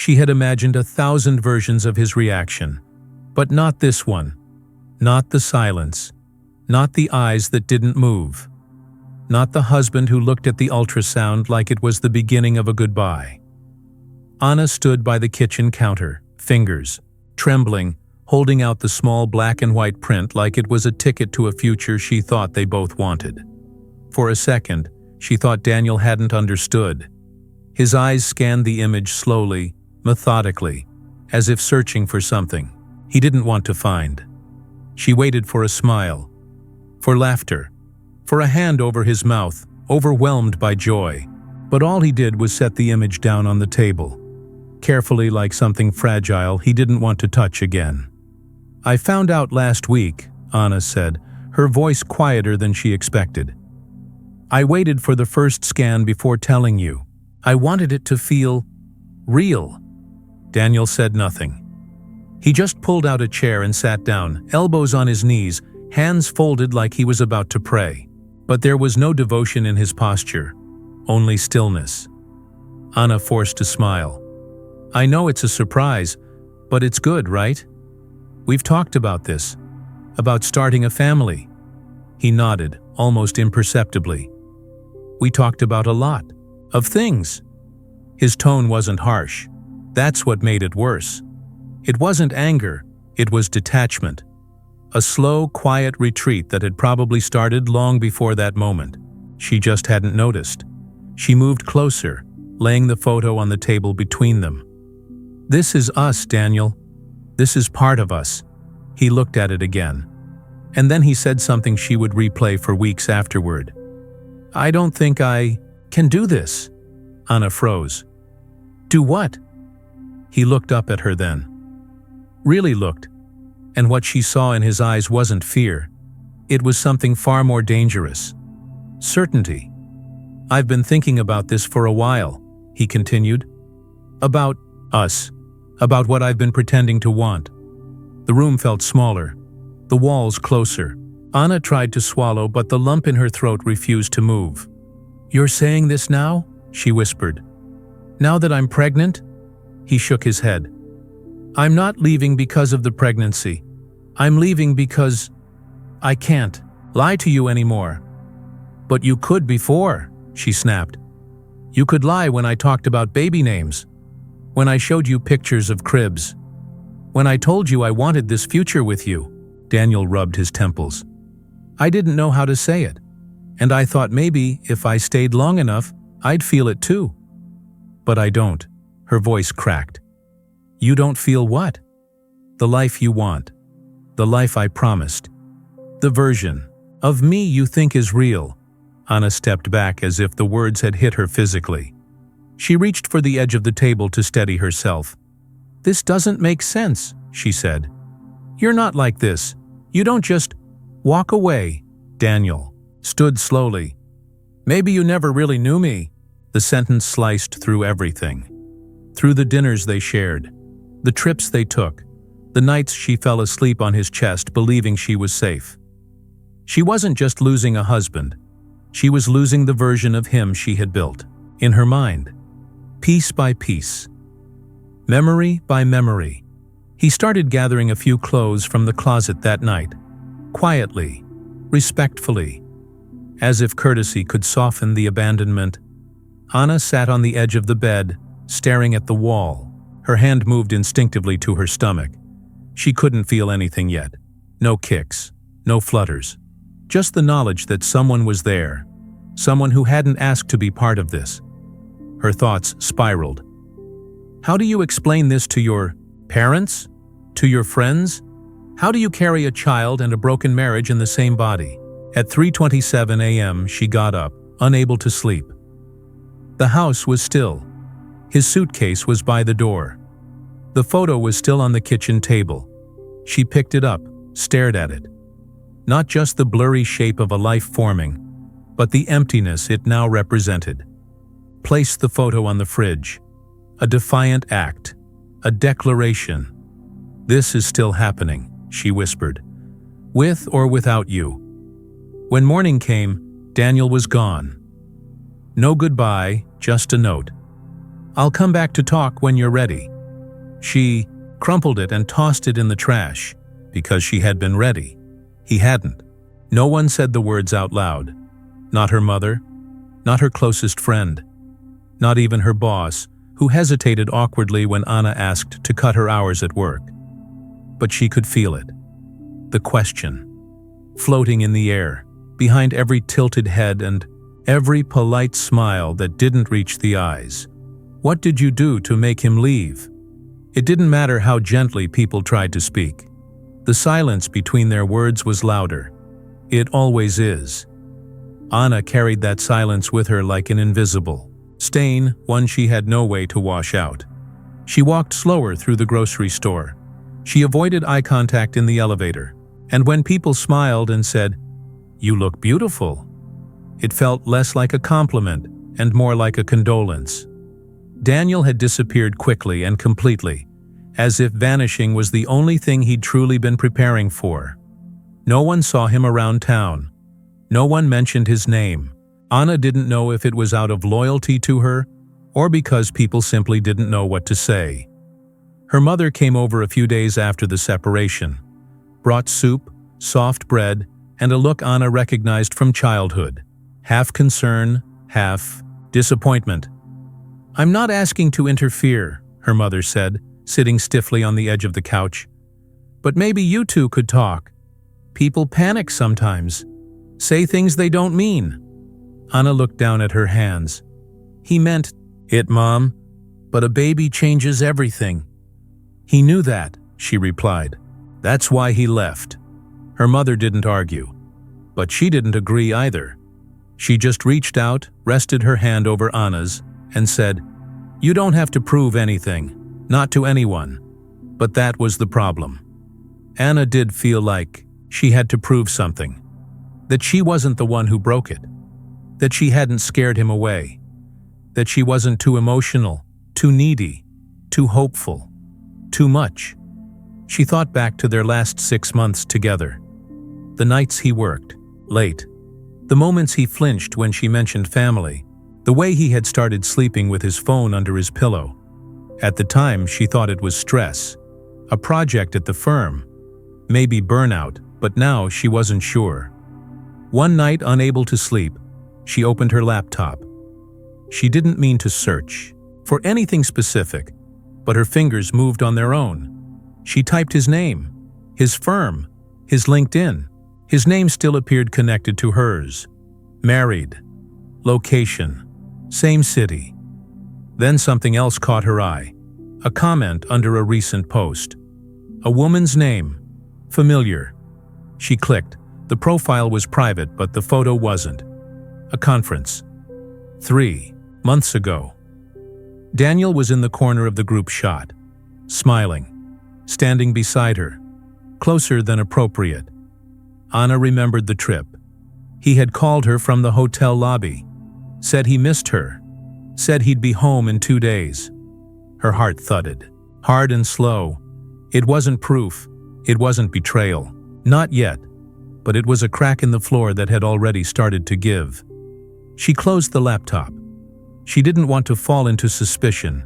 She had imagined 1,000 versions of his reaction. But not this one. Not the silence. Not the eyes that didn't move. Not the husband who looked at the ultrasound like it was the beginning of a goodbye. Anna stood by the kitchen counter, fingers trembling, holding out the small black and white print like it was a ticket to a future she thought they both wanted. For a second, she thought Daniel hadn't understood. His eyes scanned the image slowly, methodically, as if searching for something he didn't want to find. She waited for a smile, for laughter, for a hand over his mouth, overwhelmed by joy. But all he did was set the image down on the table, carefully like something fragile he didn't want to touch again. "I found out last week," Anna said, her voice quieter than she expected. "I waited for the first scan before telling you. I wanted it to feel real." Daniel said nothing. He just pulled out a chair and sat down, elbows on his knees, hands folded like he was about to pray. But there was no devotion in his posture, only stillness. Anna forced a smile. "I know it's a surprise, but it's good, right? We've talked about this, about starting a family." He nodded, almost imperceptibly. "We talked about a lot of things." His tone wasn't harsh. That's what made it worse. It wasn't anger, it was detachment. A slow, quiet retreat that had probably started long before that moment. She just hadn't noticed. She moved closer, laying the photo on the table between them. "This is us, Daniel. This is part of us." He looked at it again. And then he said something she would replay for weeks afterward. "I don't think I can do this." Anna froze. "Do what?" He looked up at her then. Really looked. And what she saw in his eyes wasn't fear. It was something far more dangerous. Certainty. "I've been thinking about this for a while," he continued. "About us. About what I've been pretending to want." The room felt smaller, the walls closer. Anna tried to swallow, but the lump in her throat refused to move. "You're saying this now?" she whispered. "Now that I'm pregnant?" He shook his head. "I'm not leaving because of the pregnancy. I'm leaving because I can't lie to you anymore." "But you could before," she snapped. "You could lie when I talked about baby names, when I showed you pictures of cribs, when I told you I wanted this future with you." Daniel rubbed his temples. "I didn't know how to say it, and I thought maybe if I stayed long enough, I'd feel it too. But I don't." Her voice cracked. "You don't feel what?" "The life you want. The life I promised. The version of me you think is real." Anna stepped back as if the words had hit her physically. She reached for the edge of the table to steady herself. "This doesn't make sense," she said. "You're not like this. You don't just walk away." Daniel stood slowly. "Maybe you never really knew me." The sentence sliced through everything. Through the dinners they shared, the trips they took, the nights she fell asleep on his chest believing she was safe. She wasn't just losing a husband. She was losing the version of him she had built, in her mind, piece by piece, memory by memory. He started gathering a few clothes from the closet that night, quietly, respectfully, as if courtesy could soften the abandonment. Anna sat on the edge of the bed, staring at the wall. Her hand moved instinctively to her stomach. She couldn't feel anything yet. No kicks, no flutters. Just the knowledge that someone was there, someone who hadn't asked to be part of this. Her thoughts spiraled. How do you explain this to your parents? To your friends? How do you carry a child and a broken marriage in the same body? At 3:27 a.m. she got up, unable to sleep. The house was still. His suitcase was by the door. The photo was still on the kitchen table. She picked it up, stared at it. Not just the blurry shape of a life forming, but the emptiness it now represented. Placed the photo on the fridge. A defiant act. A declaration. "This is still happening," she whispered. "With or without you." When morning came, Daniel was gone. No goodbye, just a note. "I'll come back to talk when you're ready." She crumpled it and tossed it in the trash, because she had been ready. He hadn't. No one said the words out loud. Not her mother, not her closest friend, not even her boss, who hesitated awkwardly when Anna asked to cut her hours at work. But she could feel it. The question, floating in the air, behind every tilted head and every polite smile that didn't reach the eyes. What did you do to make him leave? It didn't matter how gently people tried to speak. The silence between their words was louder. It always is. Anna carried that silence with her like an invisible stain, one she had no way to wash out. She walked slower through the grocery store. She avoided eye contact in the elevator. And when people smiled and said, "You look beautiful," it felt less like a compliment and more like a condolence. Daniel had disappeared quickly and completely, as if vanishing was the only thing he'd truly been preparing for. No one saw him around town. No one mentioned his name. Anna didn't know if it was out of loyalty to her or because people simply didn't know what to say. Her mother came over a few days after the separation, brought soup, soft bread, and a look Anna recognized from childhood. Half concern, half disappointment. "I'm not asking to interfere," her mother said, sitting stiffly on the edge of the couch. "But maybe you two could talk. People panic sometimes. Say things they don't mean." Anna looked down at her hands. "He meant it, Mom, but a baby changes everything." "He knew that," she replied. "That's why he left." Her mother didn't argue, but she didn't agree either. She just reached out, rested her hand over Anna's, and said, "You don't have to prove anything, not to anyone." But that was the problem. Anna did feel like she had to prove something. That she wasn't the one who broke it. That she hadn't scared him away. That she wasn't too emotional, too needy, too hopeful, too much. She thought back to their last 6 months together. The nights he worked, late. The moments he flinched when she mentioned family. The way he had started sleeping with his phone under his pillow. At the time, she thought it was stress. A project at the firm. Maybe burnout, but now she wasn't sure. One night, unable to sleep, she opened her laptop. She didn't mean to search for anything specific, but her fingers moved on their own. She typed his name, his firm, his LinkedIn. His name still appeared connected to hers. Married. Location. Same city. Then something else caught her eye. A comment under a recent post. A woman's name. Familiar. She clicked. The profile was private, but the photo wasn't. A conference. 3 months ago. Daniel was in the corner of the group shot, smiling, standing beside her, closer than appropriate. Anna remembered the trip. He had called her from the hotel lobby, said he missed her, said he'd be home in 2 days. Her heart thudded, hard and slow. It wasn't proof, it wasn't betrayal, not yet, but it was a crack in the floor that had already started to give. She closed the laptop. She didn't want to fall into suspicion,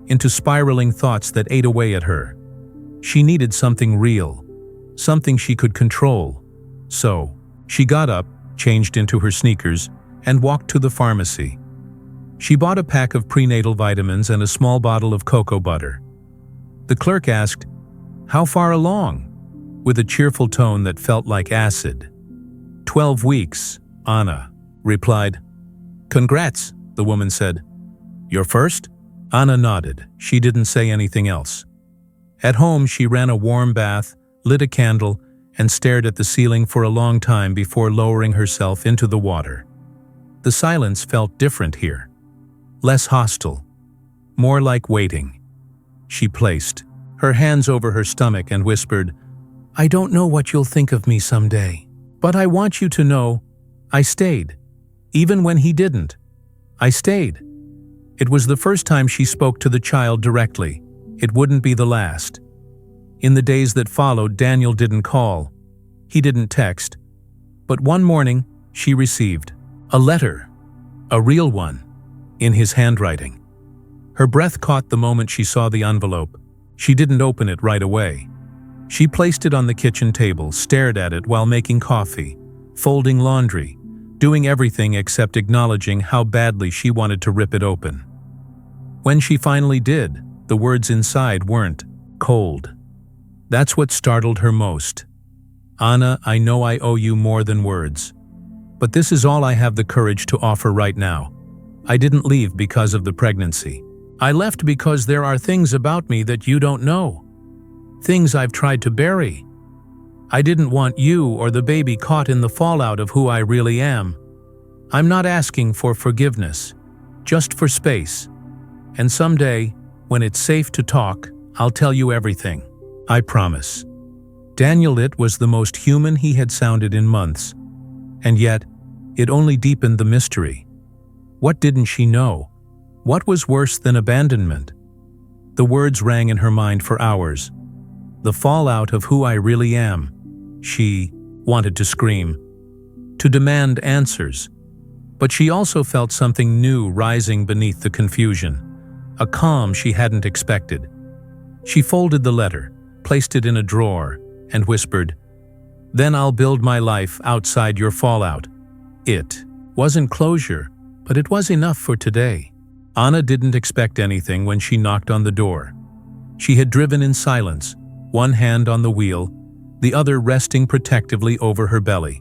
into spiraling thoughts that ate away at her. She needed something real, something she could control. So, she got up, changed into her sneakers, and walked to the pharmacy. She bought a pack of prenatal vitamins and a small bottle of cocoa butter. The clerk asked, "How far along?" with a cheerful tone that felt like acid. 12 weeks, Anna replied. "Congrats," the woman said. "Your first?" Anna nodded. She didn't say anything else. At home, she ran a warm bath, lit a candle, and stared at the ceiling for a long time before lowering herself into the water. The silence felt different here. Less hostile. More like waiting. She placed her hands over her stomach and whispered, "I don't know what you'll think of me someday, but I want you to know I stayed. Even when he didn't. I stayed." It was the first time she spoke to the child directly. It wouldn't be the last. In the days that followed, Daniel didn't call. He didn't text. But one morning, she received a letter. A real one. In his handwriting. Her breath caught the moment she saw the envelope. She didn't open it right away. She placed it on the kitchen table, stared at it while making coffee, folding laundry, doing everything except acknowledging how badly she wanted to rip it open. When she finally did, the words inside weren't cold. That's what startled her most. "Anna, I know I owe you more than words. But this is all I have the courage to offer right now. I didn't leave because of the pregnancy. I left because there are things about me that you don't know. Things I've tried to bury. I didn't want you or the baby caught in the fallout of who I really am. I'm not asking for forgiveness, just for space. And someday, when it's safe to talk, I'll tell you everything. I promise." Daniel, it was the most human he had sounded in months. And yet, it only deepened the mystery. What didn't she know? What was worse than abandonment? The words rang in her mind for hours. The fallout of who I really am. She wanted to scream, to demand answers. But she also felt something new rising beneath the confusion, a calm she hadn't expected. She folded the letter, placed it in a drawer, and whispered, "Then I'll build my life outside your fallout." It wasn't closure, but it was enough for today. Anna didn't expect anything when she knocked on the door. She had driven in silence, one hand on the wheel, the other resting protectively over her belly.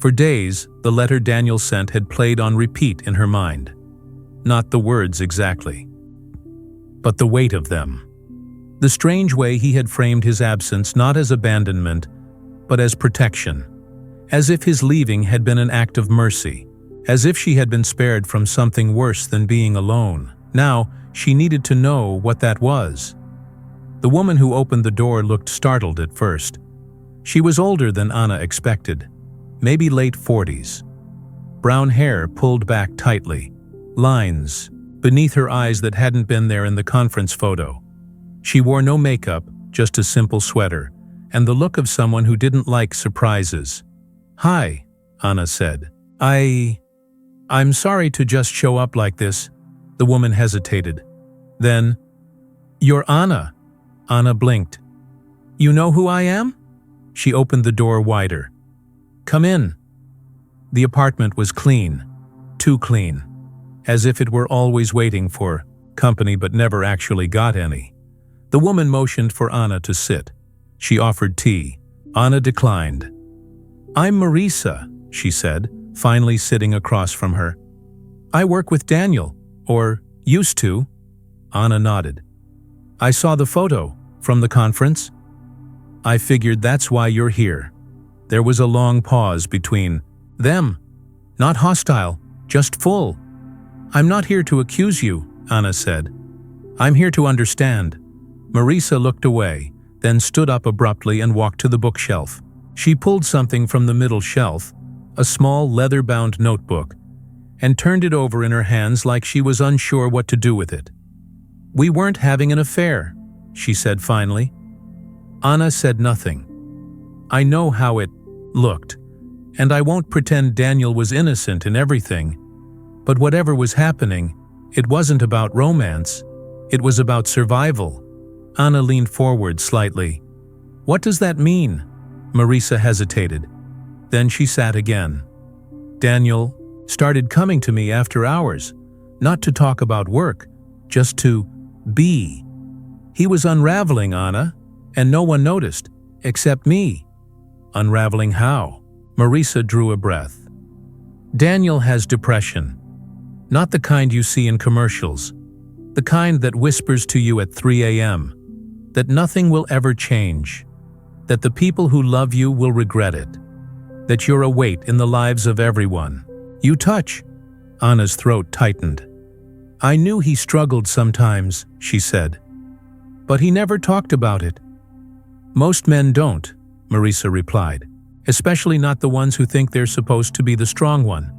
For days, the letter Daniel sent had played on repeat in her mind. Not the words exactly, but the weight of them. The strange way he had framed his absence not as abandonment, but as protection. As if his leaving had been an act of mercy. As if she had been spared from something worse than being alone. Now, she needed to know what that was. The woman who opened the door looked startled at first. She was older than Anna expected, maybe late 40s. Brown hair pulled back tightly, lines beneath her eyes that hadn't been there in the conference photo. She wore no makeup, just a simple sweater, and the look of someone who didn't like surprises. "Hi," Anna said. I'm sorry to just show up like this." The woman hesitated. Then, "You're Anna." Anna blinked. "You know who I am?" She opened the door wider. "Come in." The apartment was clean, too clean, as if it were always waiting for company but never actually got any. The woman motioned for Anna to sit. She offered tea. Anna declined. "I'm Marisa," she said, finally sitting across from her. "I work with Daniel, or used to." Anna nodded. "I saw the photo from the conference." "I figured that's why you're here." There was a long pause between them. Not hostile, just full. "I'm not here to accuse you," Anna said. "I'm here to understand." Marisa looked away, then stood up abruptly and walked to the bookshelf. She pulled something from the middle shelf, a small leather-bound notebook, and turned it over in her hands like she was unsure what to do with it. "We weren't having an affair," she said finally. Anna said nothing. "I know how it looked, and I won't pretend Daniel was innocent in everything, but whatever was happening, it wasn't about romance, it was about survival." Anna leaned forward slightly. "What does that mean?" Marisa hesitated. Then she sat again. "Daniel started coming to me after hours, not to talk about work, just to be. He was unraveling, Anna, and no one noticed, except me." "Unraveling how?" Marisa drew a breath. "Daniel has depression. Not the kind you see in commercials. The kind that whispers to you at 3 a.m. that nothing will ever change. That the people who love you will regret it. That you're a weight in the lives of everyone you touch." Anna's throat tightened. "I knew he struggled sometimes," she said. "But he never talked about it." "Most men don't," Marisa replied. "Especially not the ones who think they're supposed to be the strong one.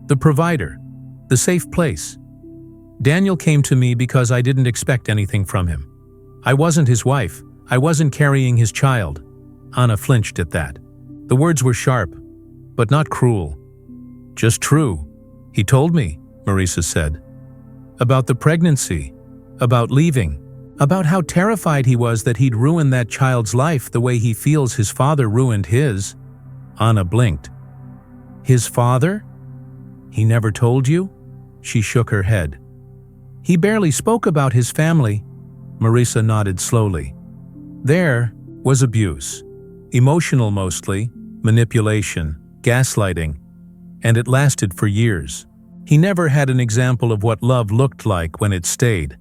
The provider. The safe place. Daniel came to me because I didn't expect anything from him. I wasn't his wife. I wasn't carrying his child." Anna flinched at that. The words were sharp, but not cruel. "Just true. He told me," Marisa said. "About the pregnancy. About leaving." About how terrified he was that he'd ruin that child's life the way he feels his father ruined his. Anna blinked. His father? He never told you? She shook her head. He barely spoke about his family. Marisa nodded slowly. There was abuse. Emotional mostly, manipulation, gaslighting, and it lasted for years. He never had an example of what love looked like when it stayed.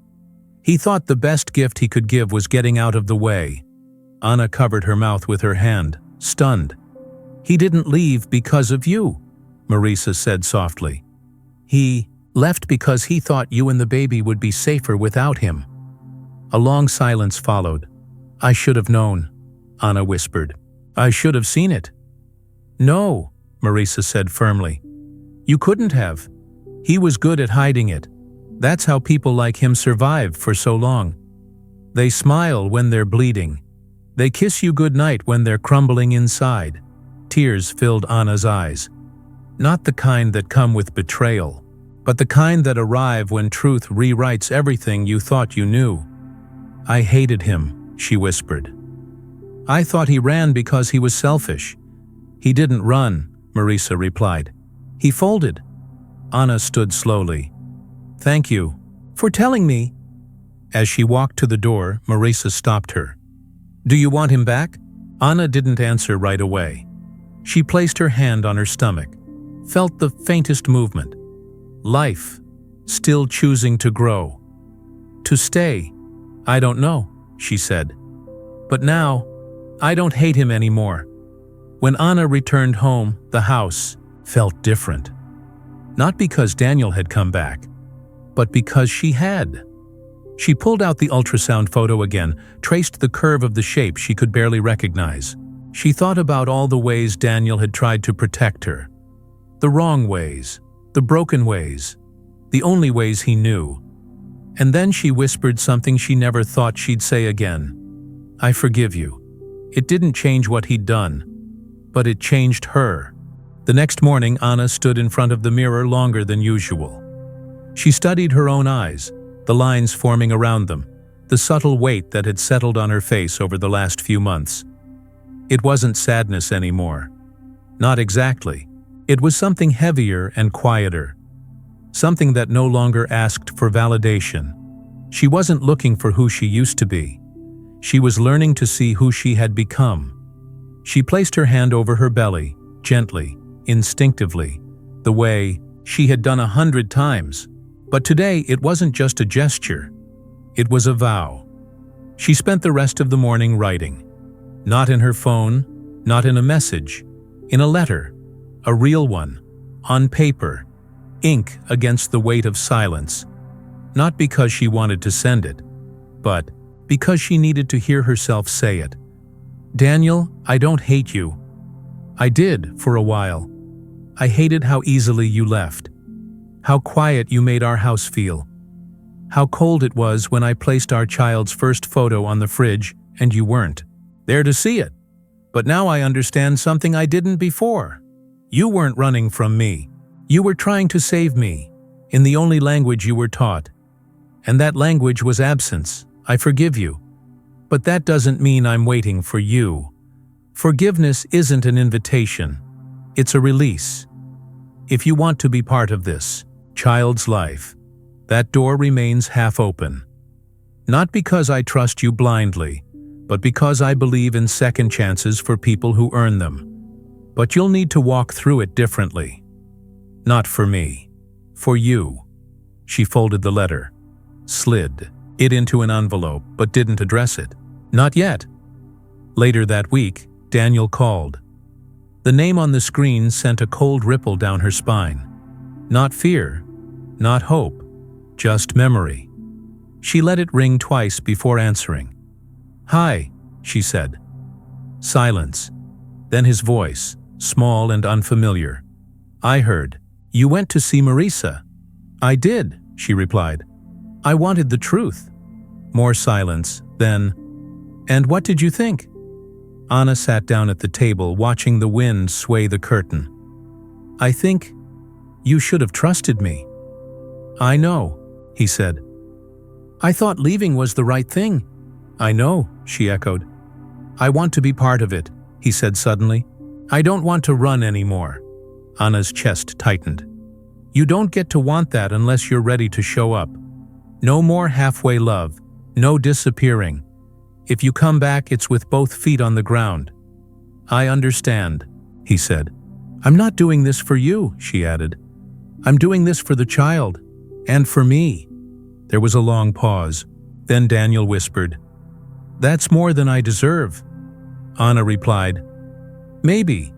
He thought the best gift he could give was getting out of the way. Anna covered her mouth with her hand, stunned. He didn't leave because of you, Marisa said softly. He left because he thought you and the baby would be safer without him. A long silence followed. I should have known, Anna whispered. I should have seen it. No, Marisa said firmly. You couldn't have. He was good at hiding it. That's how people like him survive for so long. They smile when they're bleeding. They kiss you goodnight when they're crumbling inside. Tears filled Anna's eyes. Not the kind that come with betrayal, but the kind that arrive when truth rewrites everything you thought you knew. I hated him, she whispered. I thought he ran because he was selfish. He didn't run, Marisa replied. He folded. Anna stood slowly. Thank you for telling me. As she walked to the door, Marisa stopped her. Do you want him back? Anna didn't answer right away. She placed her hand on her stomach, felt the faintest movement. Life, still choosing to grow. To stay, I don't know, she said. But now, I don't hate him anymore. When Anna returned home, the house felt different. Not because Daniel had come back, but because she had. She pulled out the ultrasound photo again, traced the curve of the shape she could barely recognize. She thought about all the ways Daniel had tried to protect her. The wrong ways, the broken ways, the only ways he knew. And then she whispered something she never thought she'd say again. I forgive you. It didn't change what he'd done, but it changed her. The next morning, Anna stood in front of the mirror longer than usual. She studied her own eyes, the lines forming around them, the subtle weight that had settled on her face over the last few months. It wasn't sadness anymore. Not exactly. It was something heavier and quieter. Something that no longer asked for validation. She wasn't looking for who she used to be. She was learning to see who she had become. She placed her hand over her belly, gently, instinctively, the way she had done 100 times. But today it wasn't just a gesture. It was a vow. She spent the rest of the morning writing. Not in her phone, not in a message, in a letter, a real one, on paper, ink against the weight of silence. Not because she wanted to send it, but because she needed to hear herself say it. Daniel, I don't hate you. I did for a while. I hated how easily you left. How quiet you made our house feel. How cold it was when I placed our child's first photo on the fridge and you weren't there to see it. But now I understand something I didn't before. You weren't running from me. You were trying to save me, in the only language you were taught. And that language was absence. I forgive you. But that doesn't mean I'm waiting for you. Forgiveness isn't an invitation. It's a release. If you want to be part of this child's life, that door remains half open. Not because I trust you blindly, but because I believe in second chances for people who earn them. But you'll need to walk through it differently. Not for me. For you. She folded the letter, slid it into an envelope, but didn't address it. Not yet. Later that week, Daniel called. The name on the screen sent a cold ripple down her spine. Not fear, not hope, just memory. She let it ring twice before answering. Hi, she said. Silence. Then his voice, small and unfamiliar. I heard. You went to see Marisa. I did, she replied. I wanted the truth. More silence, then, and what did you think? Anna sat down at the table, watching the wind sway the curtain. I think you should have trusted me. I know, he said. I thought leaving was the right thing." "I know," she echoed. "I want to be part of it," he said suddenly. "I don't want to run anymore." Anna's chest tightened. "You don't get to want that unless you're ready to show up. No more halfway love, no disappearing. If you come back, it's with both feet on the ground." "I understand," he said. "I'm not doing this for you," she added. "I'm doing this for the child, and for me." There was a long pause. Then Daniel whispered, "That's more than I deserve." Anna replied, "Maybe,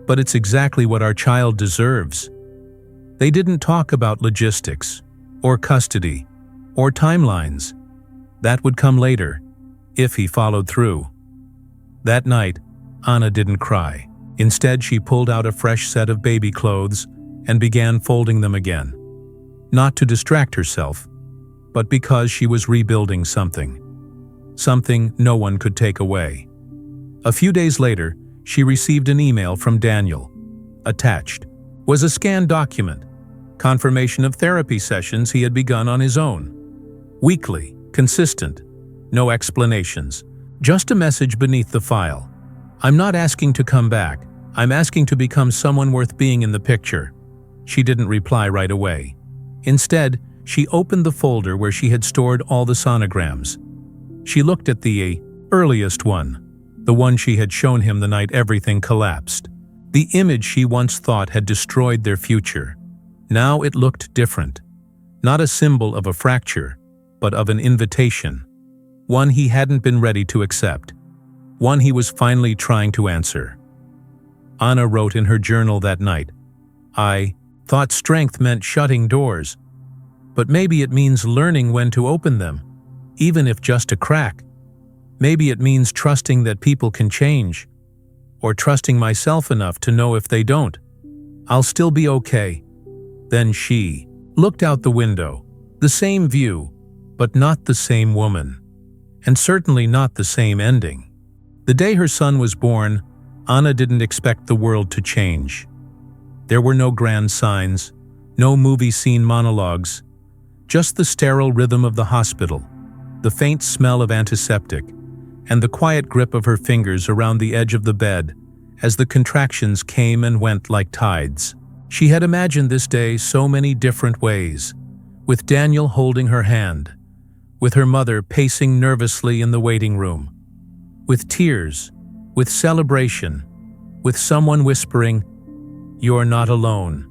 but it's exactly what our child deserves." They didn't talk about logistics, or custody, or timelines. That would come later, if he followed through. That night, Anna didn't cry. Instead, she pulled out a fresh set of baby clothes and began folding them again. Not to distract herself, but because she was rebuilding something. Something no one could take away. A few days later, she received an email from Daniel. Attached was a scanned document, confirmation of therapy sessions he had begun on his own. Weekly, consistent, no explanations, just a message beneath the file. "I'm not asking to come back. I'm asking to become someone worth being in the picture." She didn't reply right away. Instead, she opened the folder where she had stored all the sonograms. She looked at the earliest one, the one she had shown him the night everything collapsed. The image she once thought had destroyed their future. Now it looked different. Not a symbol of a fracture, but of an invitation. One he hadn't been ready to accept. One he was finally trying to answer. Anna wrote in her journal that night, "I thought strength meant shutting doors, but maybe it means learning when to open them, even if just a crack. Maybe it means trusting that people can change, or trusting myself enough to know if they don't, I'll still be okay." Then she looked out the window. The same view, but not the same woman. And certainly not the same ending. The day her son was born, Anna didn't expect the world to change. There were no grand signs, no movie scene monologues, just the sterile rhythm of the hospital, the faint smell of antiseptic, and the quiet grip of her fingers around the edge of the bed as the contractions came and went like tides. She had imagined this day so many different ways, with Daniel holding her hand, with her mother pacing nervously in the waiting room, with tears, with celebration, with someone whispering, "You're not alone."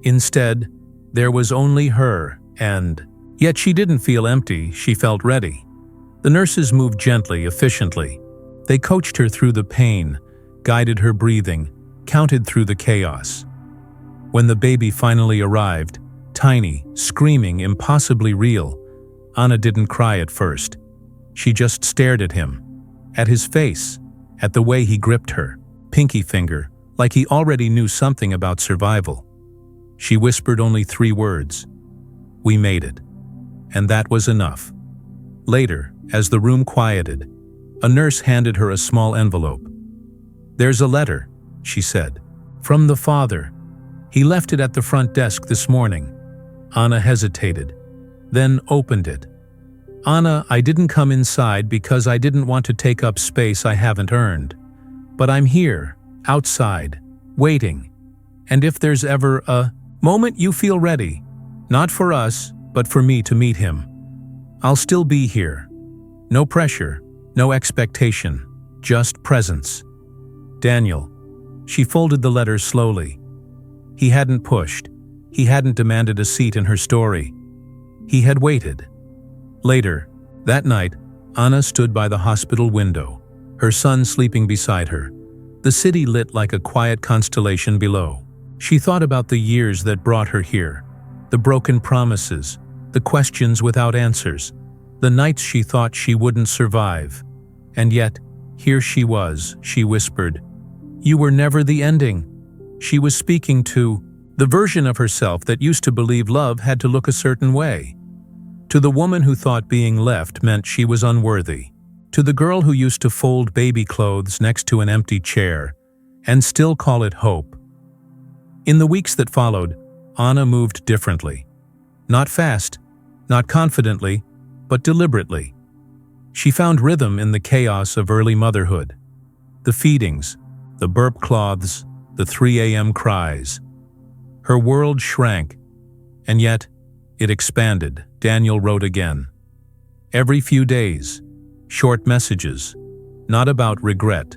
Instead, there was only her, and yet she didn't feel empty, she felt ready. The nurses moved gently, efficiently. They coached her through the pain, guided her breathing, counted through the chaos. When the baby finally arrived, tiny, screaming, impossibly real, Anna didn't cry at first. She just stared at him, at his face, at the way he gripped her, pinky finger, like he already knew something about survival. She whispered only 3 words, "We made it." And that was enough. Later, as the room quieted, a nurse handed her a small envelope. "There's a letter," she said, "from the father. He left it at the front desk this morning." Anna hesitated, then opened it. "Anna, I didn't come inside because I didn't want to take up space I haven't earned. But I'm here, outside, waiting. And if there's ever a moment you feel ready, not for us, but for me to meet him, I'll still be here. No pressure, no expectation, just presence. Daniel." She folded the letter slowly. He hadn't pushed. He hadn't demanded a seat in her story. He had waited. Later, that night, Anna stood by the hospital window, her son sleeping beside her, the city lit like a quiet constellation below. She thought about the years that brought her here, the broken promises, the questions without answers, the nights she thought she wouldn't survive. And yet, here she was, she whispered. "You were never the ending." She was speaking to the version of herself that used to believe love had to look a certain way. To the woman who thought being left meant she was unworthy. To the girl who used to fold baby clothes next to an empty chair and still call it hope. In the weeks that followed, Anna moved differently. Not fast, not confidently, but deliberately. She found rhythm in the chaos of early motherhood. The feedings, the burp cloths, the 3 a.m. cries. Her world shrank, and yet it expanded. Daniel wrote again. Every few days, short messages, not about regret,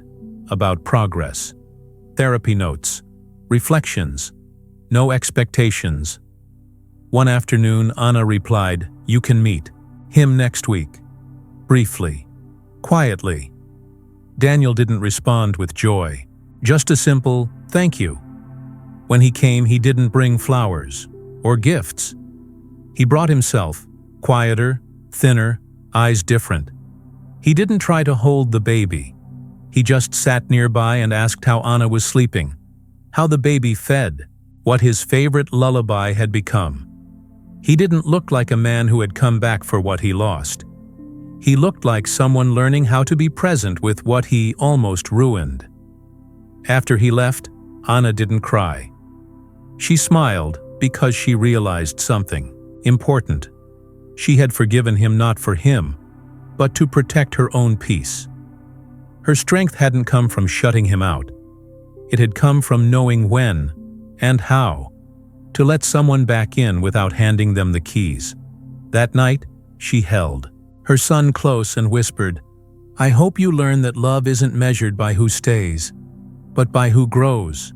about progress. Therapy notes, reflections, no expectations. One afternoon, Anna replied, "You can meet him next week." Briefly, quietly. Daniel didn't respond with joy, just a simple "thank you." When he came, he didn't bring flowers or gifts. He brought himself, quieter, thinner, eyes different. He didn't try to hold the baby. He just sat nearby and asked how Anna was sleeping, how the baby fed, what his favorite lullaby had become. He didn't look like a man who had come back for what he lost. He looked like someone learning how to be present with what he almost ruined. After he left, Anna didn't cry. She smiled because she realized something important. She had forgiven him not for him, but to protect her own peace. Her strength hadn't come from shutting him out. It had come from knowing when and how to let someone back in without handing them the keys. That night, she held her son close and whispered, "I hope you learn that love isn't measured by who stays, but by who grows."